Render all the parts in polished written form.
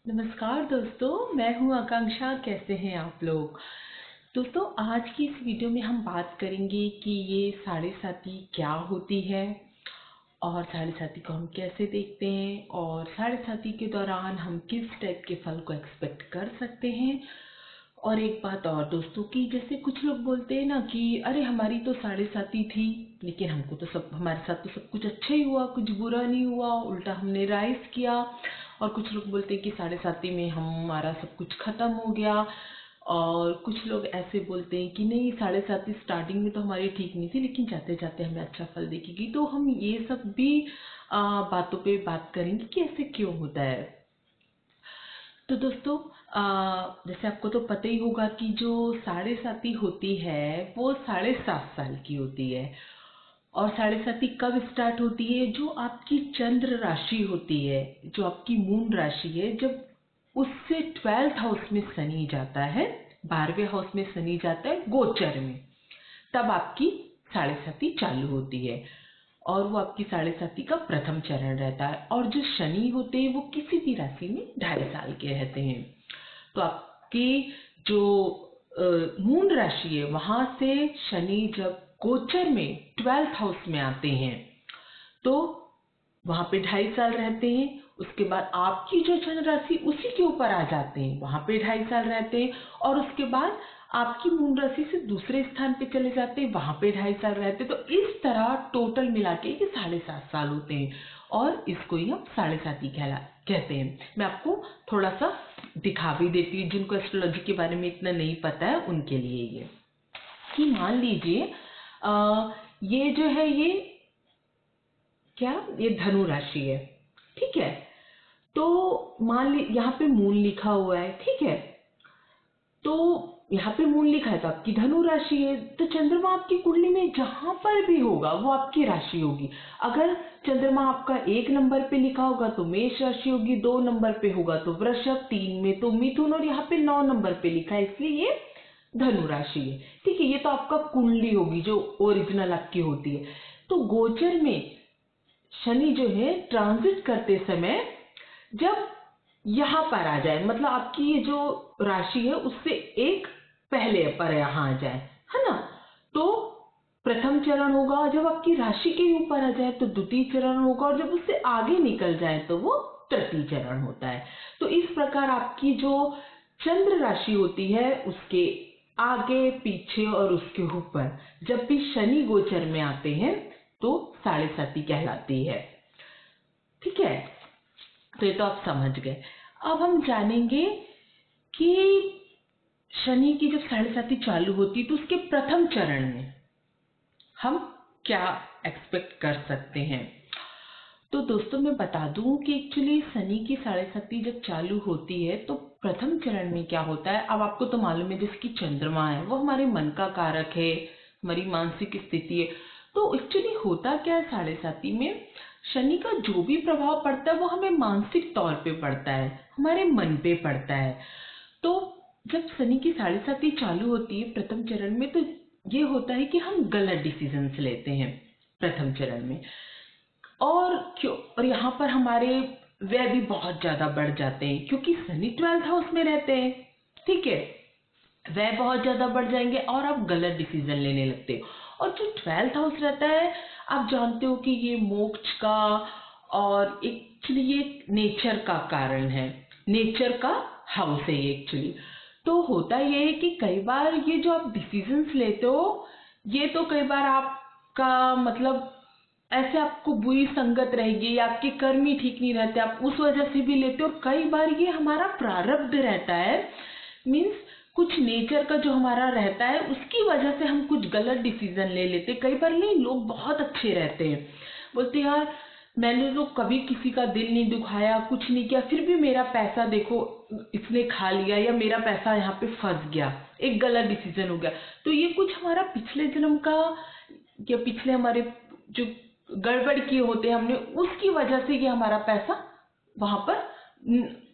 नमस्कार दोस्तों, मैं हूं आकांक्षा। कैसे हैं आप लोग? दोस्तों, आज की इस वीडियो में हम बात करेंगे कि ये साढ़े साती क्या होती है और साढ़े साती को हम कैसे देखते हैं और साढ़े साती के दौरान हम किस टाइप के फल को एक्सपेक्ट कर सकते हैं। और एक बात और दोस्तों की, जैसे कुछ लोग बोलते हैं ना कि अरे हमारी तो साढ़े साती थी, लेकिन हमको तो हमारे साथ तो सब कुछ अच्छा ही हुआ, कुछ बुरा नहीं हुआ, उल्टा हमने राइज किया। और कुछ लोग बोलते हैं कि साढ़े साती में हमारा सब कुछ खत्म हो गया। और कुछ लोग ऐसे बोलते हैं कि नहीं, साढ़े साती स्टार्टिंग में तो हमारी ठीक नहीं थी, लेकिन जाते जाते हमें अच्छा फल देखेगी। तो हम ये सब भी बातों पे बात करेंगे कि ऐसे क्यों होता है। तो दोस्तों, जैसे आपको तो पता ही होगा कि जो साढ़े साती होती है वो 7.5 साल की होती है। और साढ़े साती कब स्टार्ट होती है? जो आपकी चंद्र राशि होती है, जो आपकी मून राशि है, जब उससे 12th हाउस में शनि जाता है, 12वें हाउस में शनि जाता है गोचर में, तब आपकी साढ़े साती चालू होती है। और वो आपकी साढ़े साती का प्रथम चरण रहता है। और जो शनि होते हैं वो किसी भी राशि में 2.5 साल के रहते हैं। तो आपकी जो मून राशि है, वहां से शनि जब गोचर में 12th हाउस में आते हैं तो वहां पे 2.5 साल रहते हैं। उसके बाद आपकी जो चंद्र राशि उसी के ऊपर आ जाते हैं, वहां पे 2.5 साल रहते हैं। और उसके बाद आपकी मून राशि से दूसरे स्थान पे चले जाते हैं, वहां पे 2.5 साल रहते हैं। तो इस तरह टोटल मिला के ये 7.5 साल होते हैं। और इसको ही हम साढ़े साती कहते हैं। मैं आपको थोड़ा सा दिखा भी देती हूँ, जिनको एस्ट्रोलॉजी के बारे में इतना नहीं पता है उनके लिए। ये कि मान लीजिए ये जो है, ये धनु राशि है, ठीक है। तो मान ली यहाँ पे मून लिखा हुआ है, ठीक है। तो यहाँ पे मून लिखा है तो आपकी धनु राशि है। तो चंद्रमा आपकी कुंडली में जहां पर भी होगा वो आपकी राशि होगी। अगर चंद्रमा आपका 1 नंबर पे लिखा होगा तो मेष राशि होगी, 2 नंबर पे होगा तो वृषभ, 3 में तो मिथुन, और यहाँ पे 9 नंबर पे लिखा है इसलिए ये धनु राशि है, ठीक है। ये तो आपका कुंडली होगी जो ओरिजिनल आपकी होती है। तो गोचर में शनि जो है ट्रांजिट करते समय जब यहां पर आ जाए, मतलब आपकी ये जो राशि है उससे एक पहले पर यहां आ जाए, है ना, तो प्रथम चरण होगा। जब आपकी राशि के ऊपर आ जाए तो द्वितीय चरण होगा, और जब उससे आगे निकल जाए तो वो तृतीय चरण होता है। तो इस प्रकार आपकी जो चंद्र राशि होती है उसके आगे, पीछे और उसके ऊपर जब भी शनि गोचर में आते हैं तो साढ़े साती कहलाती है, ठीक है। तो ये तो आप समझ गए। अब हम जानेंगे कि शनि की जब साढ़े साती चालू होती तो उसके प्रथम चरण में हम क्या एक्सपेक्ट कर सकते हैं। तो दोस्तों, मैं बता दूं कि एक्चुअली शनि की साढ़े साती जब चालू होती है तो प्रथम चरण में क्या होता है। अब आपको तो मालूम है, जिसकी चंद्रमा है वो हमारे मन का कारक है, हमारी मानसिक स्थिति है। तो एक्चुअली होता क्या है, साढ़े साती में शनि का जो भी प्रभाव पड़ता है वो हमें मानसिक तौर पे पड़ता है, हमारे मन पे पड़ता है। तो जब शनि की साढ़े साती चालू होती है प्रथम चरण में, तो ये होता है कि हम गलत डिसीजंस लेते हैं प्रथम चरण में। और क्यों, और यहाँ पर हमारे व्यय भी बहुत ज्यादा बढ़ जाते हैं, क्योंकि शनि 12th हाउस में रहते हैं, ठीक है। व्यय बहुत ज्यादा बढ़ जाएंगे और आप गलत डिसीजन लेने लगते हो। और जो 12th हाउस रहता है, आप जानते हो कि ये मोक्ष का और एक्चुअली ये नेचर का कारण है, नेचर का हाउस है ये एक्चुअली। तो होता ये है कि कई बार ये जो आप डिसीजंस लेते हो, ये तो कई बार आपका मतलब ऐसे आपको बुरी संगत रहेगी या आपके कर्म ही ठीक नहीं रहते, आप उस वजह से भी लेते हो। और कई बार ये हमारा प्रारब्ध रहता है, मीन्स कुछ नेचर का जो हमारा रहता है उसकी वजह से हम कुछ गलत डिसीजन ले लेते। कई बार नहीं, लोग बहुत अच्छे रहते हैं, बोलते यार मैंने तो कभी किसी का दिल नहीं दुखाया, कुछ नहीं किया, फिर भी मेरा पैसा देखो इसने खा लिया, या मेरा पैसा यहाँ पे फंस गया, एक गलत डिसीजन हो गया। तो ये कुछ हमारा पिछले जन्म का या पिछले हमारे जो गड़बड़ किए होते हैं हमने, उसकी वजह से ये हमारा पैसा वहां पर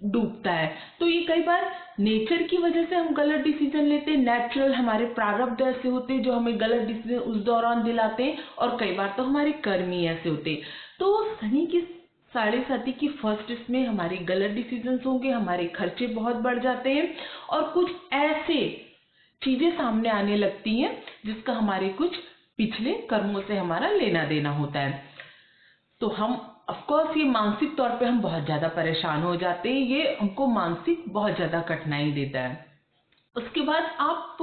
डूबता है। तो ये कई बार नेचर की वजह से हम गलत डिसीजन लेते हैं, नेचुरल हमारे प्रारब्ध ऐसे होते हैं जो हमें गलत डिसीजन उस दौरान दिलाते हैं, और कई बार तो हमारे कर्म ही ऐसे होते हैं। तो शनि की साढ़े साथी की फर्स्ट इसमें हमारे गलत डिसीजंस होंगे, हमारे खर्चे बहुत बढ़ जाते हैं और कुछ ऐसे चीजें सामने आने लगती हैं जिसका हमारे कुछ पिछले कर्मों से हमारा लेना देना होता है। तो हम ऑफ कोर्स ये मानसिक तौर पे हम बहुत ज्यादा परेशान हो जाते हैं, ये हमको मानसिक बहुत ज्यादा कठिनाई देता है। उसके बाद आप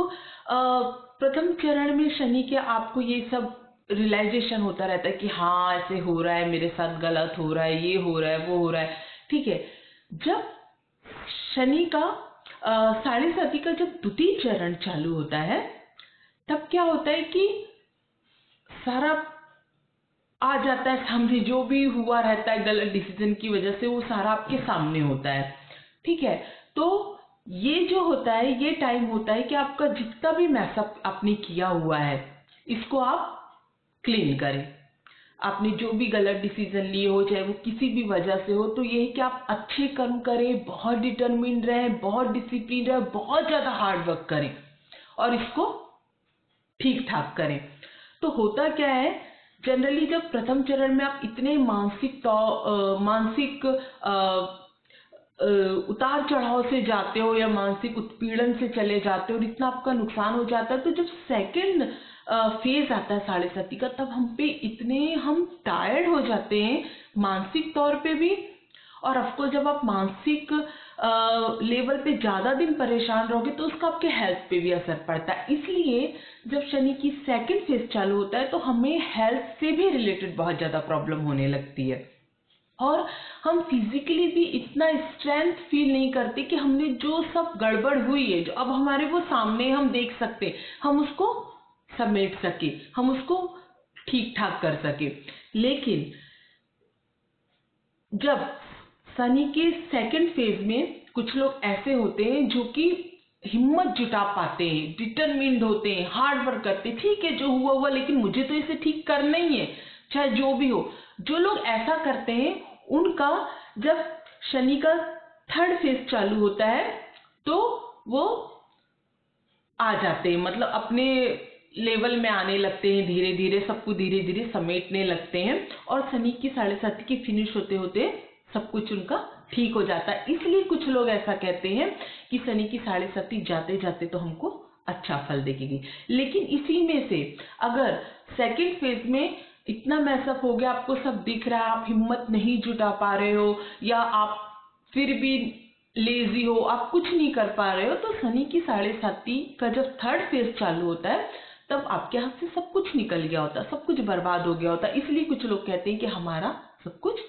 प्रथम चरण में शनि के आपको ये सब रियलाइजेशन होता रहता है कि हाँ ऐसे हो रहा है, मेरे साथ गलत हो रहा है, ये हो रहा है, वो हो रहा है, ठीक है। जब शनि का साढ़े साथी का जब द्वितीय चरण चालू होता है तब क्या होता है कि सारा आ जाता है सामने, जो भी हुआ रहता है गलत डिसीजन की वजह से वो सारा आपके सामने होता है, ठीक है। तो ये जो होता है ये टाइम होता है कि आपका जितना भी मैसअप आपने किया हुआ है इसको आप क्लीन करें। आपने जो भी गलत डिसीजन लिए हो चाहे वो किसी भी वजह से हो, तो ये है कि आप अच्छे कर्म करें, बहुत डिटरमिन्ड रहें, बहुत डिसिप्लिन रहें, बहुत ज्यादा हार्ड वर्क करें और इसको ठीक ठाक करें। तो होता क्या है, जनरली जब प्रथम चरण में आप इतने मानसिक उतार चढ़ाव से जाते हो या मानसिक उत्पीड़न से चले जाते हो और इतना आपका नुकसान हो जाता है, तो जब सेकंड फेज आता है साढ़े साथी का तब हम टायर्ड हो जाते हैं मानसिक तौर पे भी। और अफकोर्स जब आप मानसिक लेवल पे ज्यादा दिन परेशान रहोगे तो उसका आपके हेल्थ पे भी असर पड़ता है। इसलिए जब शनि की सेकंड फेज चालू होता है तो हमें हेल्थ से भी रिलेटेड बहुत ज्यादा प्रॉब्लम होने लगती है और हम फिजिकली भी इतना स्ट्रेंथ फील नहीं करते कि हमने जो सब गड़बड़ हुई है, जो अब हमारे वो सामने हम देख सकते, हम उसको समेट सके, हम उसको ठीक ठाक कर सके। लेकिन जब शनि के सेकंड फेज में कुछ लोग ऐसे होते हैं जो कि हिम्मत जुटा पाते हैं, डिटरमिन्ड होते हैं, हार्ड वर्क करते हैं, ठीक है जो हुआ हुआ लेकिन मुझे तो इसे ठीक करना ही है चाहे जो भी हो। जो लोग ऐसा करते हैं उनका जब शनि का थर्ड फेज चालू होता है तो वो आ जाते हैं, मतलब अपने लेवल में आने लगते हैं, धीरे धीरे सबको धीरे धीरे समेटने लगते हैं और शनि की साढ़े साथी की फिनिश होते होते सब कुछ उनका ठीक हो जाता है। इसलिए कुछ लोग ऐसा कहते हैं कि शनि की साढ़े साथी जाते जाते तो हमको अच्छा फल देगी। लेकिन इसी में से अगर सेकंड फेज में इतना मैसअप हो गया, आपको सब दिख रहा है, आप हिम्मत नहीं जुटा पा रहे हो या आप फिर भी लेजी हो, आप कुछ नहीं कर पा रहे हो, तो शनि की साढ़े साथी का जब थर्ड फेज चालू होता है तब आपके हाथ से सब कुछ निकल गया होता है, सब कुछ बर्बाद हो गया होता है। इसलिए कुछ लोग कहते हैं कि हमारा सब कुछ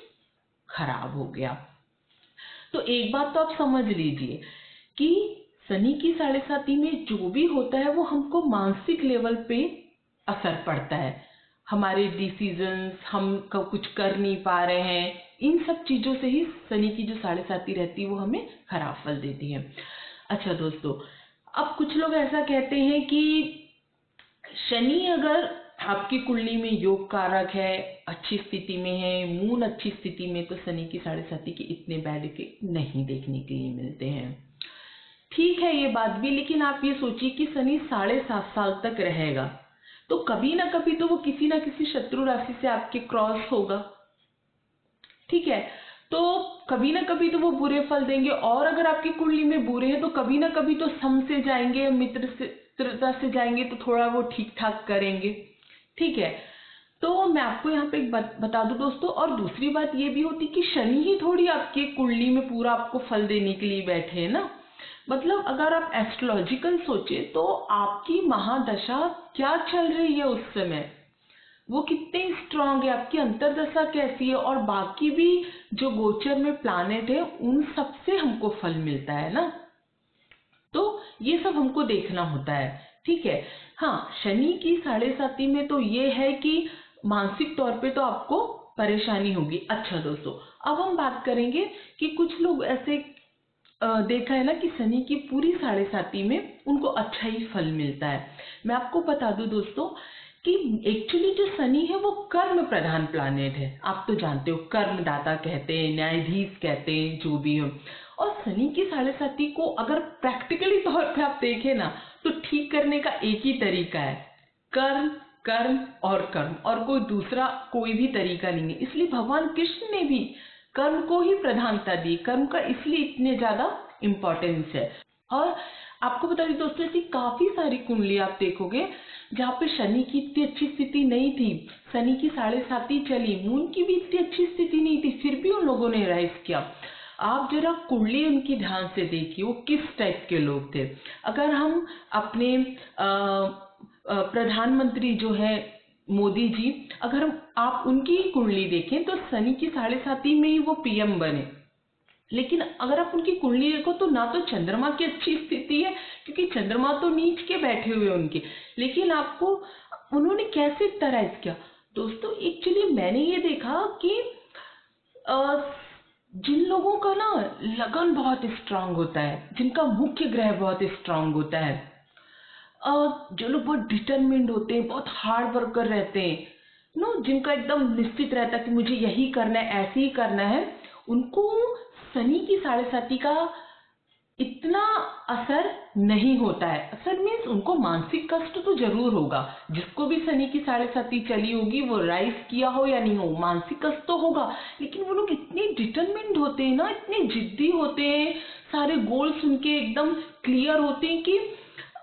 खराब हो गया। तो एक बात तो आप समझ लीजिए कि शनि की साढ़े साथी में जो भी होता है वो हमको मानसिक लेवल पे असर पड़ता है। हमारे डिसीजंस, हम कुछ कर नहीं पा रहे हैं, इन सब चीजों से ही शनि की जो साढ़े साथी रहती है वो हमें खराब फल देती है। अच्छा दोस्तों, अब कुछ लोग ऐसा कहते हैं कि शनि अगर आपकी कुंडली में योग कारक है, अच्छी स्थिति में है, मून अच्छी स्थिति में, तो शनि की साढ़े साथी के इतने बैड इफेक्ट नहीं देखने के लिए मिलते हैं। ठीक है ये बात भी, लेकिन आप ये सोचिए कि शनि 7.5 साल तक रहेगा तो कभी ना कभी तो वो किसी ना किसी शत्रु राशि से आपके क्रॉस होगा, ठीक है। तो कभी ना कभी तो वो बुरे फल देंगे और अगर आपकी कुंडली में बुरे हैं तो कभी ना कभी तो सम से जाएंगे, मित्रता से जाएंगे तो थोड़ा वो ठीक ठाक करेंगे, ठीक है। तो मैं आपको यहाँ पे एक बात बता दूं दोस्तों, और दूसरी बात ये भी होती कि शनि ही थोड़ी आपकी कुंडली में पूरा आपको फल देने के लिए बैठे हैं ना। मतलब अगर आप एस्ट्रोलॉजिकल सोचे तो आपकी महादशा क्या चल रही है उस समय, वो कितने स्ट्रांग है, आपकी अंतरदशा कैसी है, और बाकी भी जो गोचर में प्लैनेट है उन सब से हमको फल मिलता है ना। तो ये सब हमको देखना होता है, ठीक है। हाँ, शनि की साढ़े साथी में तो ये है कि मानसिक तौर पे तो आपको परेशानी होगी। अच्छा दोस्तों, अब हम बात करेंगे कि कुछ लोग ऐसे देखा है ना कि शनि की पूरी साढ़े साथी में उनको अच्छा ही फल मिलता है। मैं आपको बता दूं दोस्तों कि एक्चुअली जो शनि है वो कर्म प्रधान प्लैनेट है, आप तो जानते हो, कर्मदाता कहते हैं, न्यायाधीश कहते हैं, जो भी हो। और शनि की साढ़े साथी को अगर प्रैक्टिकली तौर पे आप देखें ना तो ठीक करने का एक ही तरीका है, कर्म कर्म और कर्म, और कोई दूसरा कोई भी तरीका नहीं है। इसलिए भगवान कृष्ण ने भी कर्म को ही प्रधानता दी, कर्म का इसलिए इतने ज्यादा इम्पोर्टेंस है। और आपको बता दें दोस्तों, ऐसी काफी सारी कुंडली आप देखोगे जहाँ पे शनि की इतनी अच्छी स्थिति नहीं थी, शनि की 7.5 चली, मून की भी इतनी अच्छी स्थिति नहीं थी, फिर भी उन लोगों ने राइज किया। आप जरा कुंडली उनकी ध्यान से देखिए, वो किस टाइप के लोग थे। अगर हम अपने प्रधानमंत्री जो है मोदी जी, अगर आप उनकी कुंडली देखें तो शनि की 7.5 में ही वो पीएम बने। लेकिन अगर आप उनकी कुंडली देखो तो ना तो चंद्रमा की अच्छी स्थिति है, क्योंकि चंद्रमा तो नीच के बैठे हुए उनके, लेकिन आपको उन्होंने कैसे राइज किया दोस्तों। एक्चुअली मैंने ये देखा कि जिन लोगों का ना लगन बहुत स्ट्रांग होता है, जिनका मुख्य ग्रह बहुत स्ट्रांग होता है, जो लोग बहुत डिटरमिन्ड होते हैं, बहुत हार्ड वर्कर रहते हैं, जिनका एकदम निश्चित रहता है कि मुझे यही करना है, ऐसे ही करना है, उनको शनि की 7.5 का इतना असर नहीं होता है। असर मीन्स उनको मानसिक कष्ट तो जरूर होगा, जिसको भी शनि की 7.5 चली होगी, वो राइज किया हो या नहीं हो, मानसिक कष्ट तो होगा। लेकिन वो लोग इतने डिटरमिन्ड होते हैं ना, इतने जिद्दी होते हैं, सारे गोल्स उनके एकदम क्लियर होते हैं कि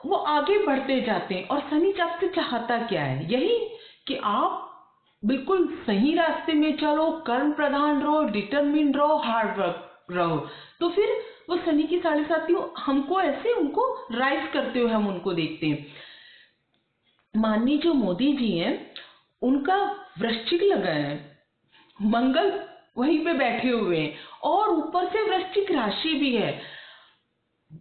वो आगे बढ़ते जाते हैं। और शनि आपसे चाहता क्या है? यही कि आप बिल्कुल सही रास्ते में चलो, कर्म प्रधान रहो, डिटरमिन्ड रहो, हार्ड वर्क रहो। तो फिर वो शनि की 7.5 हमको ऐसे उनको राइज करते हुए हम उनको देखते हैं। माननीय जो मोदी जी हैं, उनका वृश्चिक लगन है, मंगल वहीं पे बैठे हुए हैं, और ऊपर से वृश्चिक राशि भी है।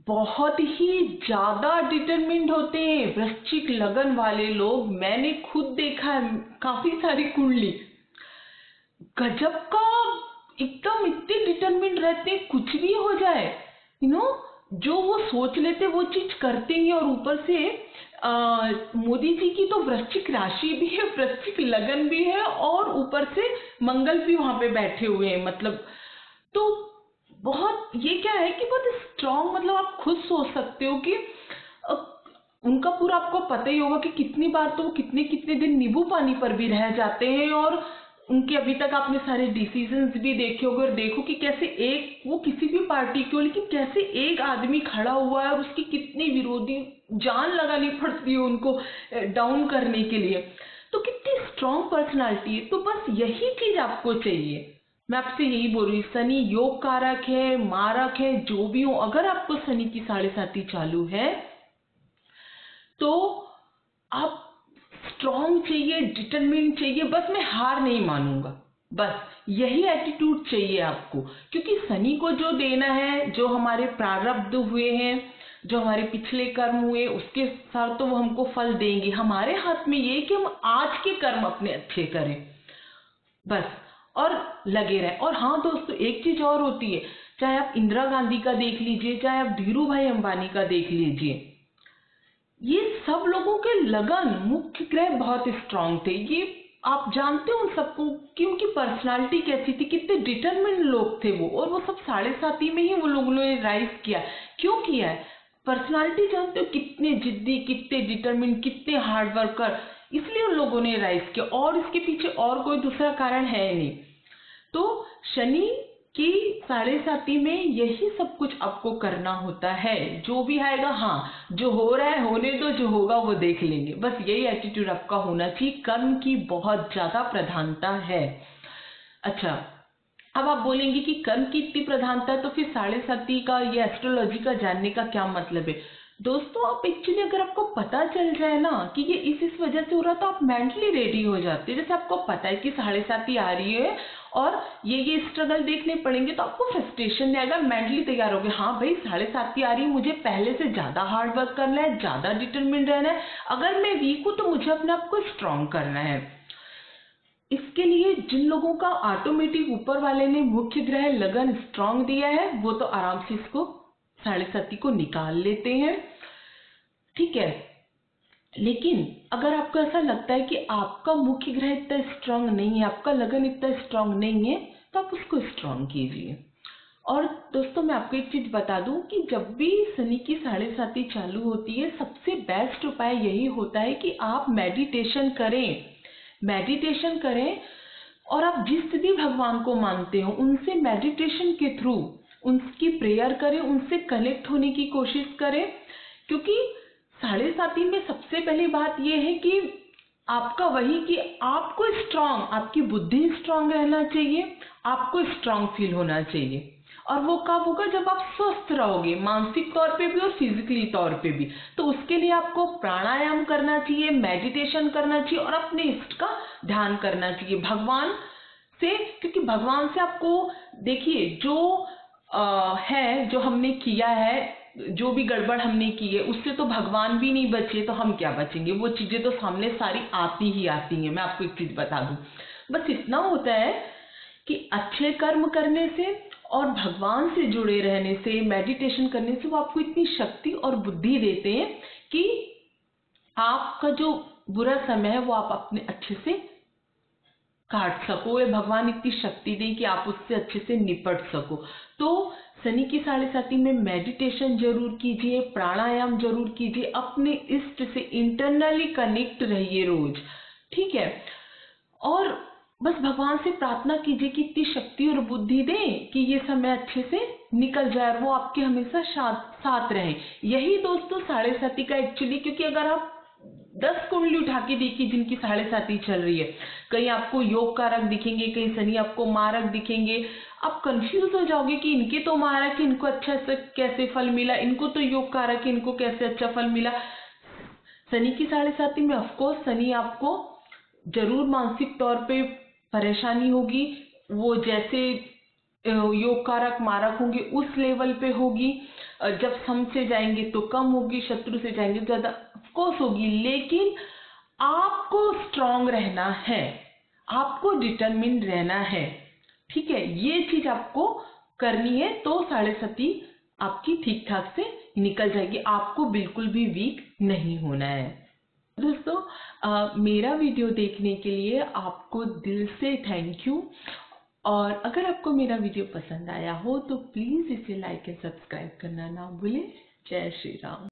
बहुत ही ज्यादा डिटरमिन्ड होते हैं वृश्चिक लगन वाले लोग। मैंने खुद देखा है काफी सारी कुंडली, गजब का एकदम इतने डिटरमिन्ड रहते हैं, कुछ भी हो जाए, जो वो सोच लेते वो चीज करते हैं। और ऊपर से मोदी जी की तो वृश्चिक राशि भी है, वृश्चिक लगन भी है, और ऊपर से मंगल भी वहां पे बैठे हुए हैं। मतलब तो बहुत, ये क्या है कि बहुत स्ट्रांग, मतलब आप खुद सोच सकते हो कि उनका पूरा आपको पता ही होगा कि कितनी बार तो वो कितने कितने दिन नींबू पानी पर भी रह जाते हैं। और उनके अभी तक आपने सारे डिसीजंस भी देखे होंगे, और देखो कि कैसे एक, वो किसी भी पार्टी की हो, लेकिन कैसे एक आदमी खड़ा हुआ है और उसकी कितनी विरोधी जान लगानी पड़ती है उनको डाउन करने के लिए। तो कितनी स्ट्रांग पर्सनालिटी है। तो बस यही चीज आपको चाहिए। मैं आपसे यही बोल रही हूँ, शनि योग कारक है, मारक है, जो भी हो, अगर आपको शनि की 7.5 चालू है तो आप स्ट्रांग चाहिए, डिटरमिन चाहिए, बस मैं हार नहीं मानूंगा, बस यही एटीट्यूड चाहिए आपको। क्योंकि शनि को जो देना है, जो हमारे प्रारब्ध हुए हैं, जो हमारे पिछले कर्म हुए, उसके साथ तो वो हमको फल देंगे। हमारे हाथ में ये कि हम आज के कर्म अपने अच्छे करें बस, और लगे रहे। और हाँ दोस्तों, एक चीज और होती है, चाहे आप इंदिरा गांधी का देख लीजिए, चाहे आप धीरू भाई अंबानी का देख लीजिए, ये सब लोगों के लगन, मुख्य ग्रह बहुत स्ट्रांग थे। ये आप जानते हो उन सबको कि उनकी पर्सनालिटी कैसी थी, कितने डिटरमिन्ड लोग थे वो, और वो सब 7.5 में ही वो लोगों ने राइज किया। क्यों किया है? पर्सनालिटी जानते हो, कितने जिद्दी, कितने डिटरमिन्ड, कितने हार्ड वर्कर, इसलिए उन लोगों ने राइज किया। और इसके पीछे और कोई दूसरा कारण है नहीं। तो शनि की 7.5 में यही सब कुछ आपको करना होता है। जो भी आएगा, हाँ जो हो रहा है होने दो, जो होगा वो देख लेंगे, बस यही एटीट्यूड आपका होना चाहिए। कर्म की बहुत ज्यादा प्रधानता है। अच्छा, अब आप बोलेंगे कि कर्म की इतनी प्रधानता है तो फिर 7.5 का, ये एस्ट्रोलॉजी का जानने का क्या मतलब है? दोस्तों, आप एक्चुअली अगर आपको पता चल जाए ना कि ये इस वजह से हो रहा, तो आप मेंटली रेडी हो जाते हैं। जैसे आपको पता है कि 7.5 आ रही है और ये स्ट्रगल देखने पड़ेंगे, तो आपको फ्रस्ट्रेशन नहीं आएगा, मेंटली तैयार हो गए, हाँ भाई 7.5 आ रही है, मुझे पहले से ज्यादा हार्ड वर्क करना है, ज्यादा डिटरमिन्ड रहना है। अगर मैं वीक हूं तो मुझे अपने आप को स्ट्रांग करना है। इसके लिए जिन लोगों का ऑटोमेटिक ऊपर वाले ने मुख्य ग्रह लगन स्ट्रांग दिया है, वो तो आराम से इसको 7.5 को निकाल लेते हैं, ठीक है। लेकिन अगर आपको ऐसा लगता है कि आपका मुख्य ग्रह इतना स्ट्रांग नहीं है, आपका लगन इतना स्ट्रांग नहीं है, तो आप उसको स्ट्रांग कीजिए। और दोस्तों मैं आपको एक चीज बता दूं कि जब भी शनि की साढ़े साती चालू होती है, सबसे बेस्ट उपाय यही होता है कि आप मेडिटेशन करें। मेडिटेशन करें और आप जिस भी भगवान को मानते हो उनसे मेडिटेशन के थ्रू उनकी प्रेयर करें, उनसे कनेक्ट होने की कोशिश करें। क्योंकि साढ़े साती में सबसे पहली बात यह है कि आपका वही कि आपको स्ट्रांग, आपकी बुद्धि स्ट्रांग रहना चाहिए, आपको स्ट्रांग फील होना चाहिए। और वो कब होगा? जब आप स्वस्थ रहोगे, मानसिक तौर पे भी और फिजिकली तौर पे भी। तो उसके लिए आपको प्राणायाम करना चाहिए, मेडिटेशन करना चाहिए और अपने इष्ट का ध्यान करना चाहिए भगवान से। क्योंकि भगवान से आपको, देखिए, जो है, जो हमने किया है, जो भी गड़बड़ हमने की है, उससे तो भगवान भी नहीं बचे, तो हम क्या बचेंगे? वो चीजें तो सामने सारी आती ही आती हैं। मैं आपको एक चीज बता दूं, बस इतना होता है कि अच्छे कर्म करने से और भगवान से जुड़े रहने से, मेडिटेशन करने से वो आपको इतनी शक्ति और बुद्धि देते हैं कि आपका जो बुरा समय है वो आप अपने अच्छे से काट सको, या भगवान इतनी शक्ति दे कि आप उससे अच्छे से निपट सको। तो शनि की साढ़े साती में मेडिटेशन जरूर कीजिए, प्राणायाम जरूर कीजिए, अपने इष्ट से इंटरनली कनेक्ट रहिए रोज, ठीक है। और बस भगवान से प्रार्थना कीजिए कि इतनी शक्ति और बुद्धि दे कि ये समय अच्छे से निकल जाए और वो आपके हमेशा साथ रहे। यही दोस्तों साढ़े साती का एक्चुअली, क्योंकि अगर आप 10 कुंडली उठा के देखिए जिनकी साढ़े साती चल रही है, कहीं आपको योग कारक दिखेंगे, कहीं शनि आपको मारक दिखेंगे। आप कंफ्यूज हो जाओगे कि इनके तो मारक, इनको अच्छा से कैसे फल मिला, इनको तो योग कारक, इनको कैसे अच्छा फल मिला। शनि की साढ़े साती में ऑफकोर्स शनि आपको जरूर मानसिक तौर पे परेशानी होगी, वो जैसे योग कारक मारक होंगे उस लेवल पे होगी। जब सम से जाएंगे तो कम होगी, शत्रु से जाएंगे तो ज्यादा ऑफकोर्स होगी। लेकिन आपको स्ट्रांग रहना है, आपको डिटरमिन रहना है, ठीक है। ये चीज आपको करनी है तो साढ़े साती आपकी ठीक ठाक से निकल जाएगी। आपको बिल्कुल भी वीक नहीं होना है। दोस्तों मेरा वीडियो देखने के लिए आपको दिल से थैंक यू। और अगर आपको मेरा वीडियो पसंद आया हो तो प्लीज इसे लाइक एंड सब्सक्राइब करना ना भूलें। जय श्री राम।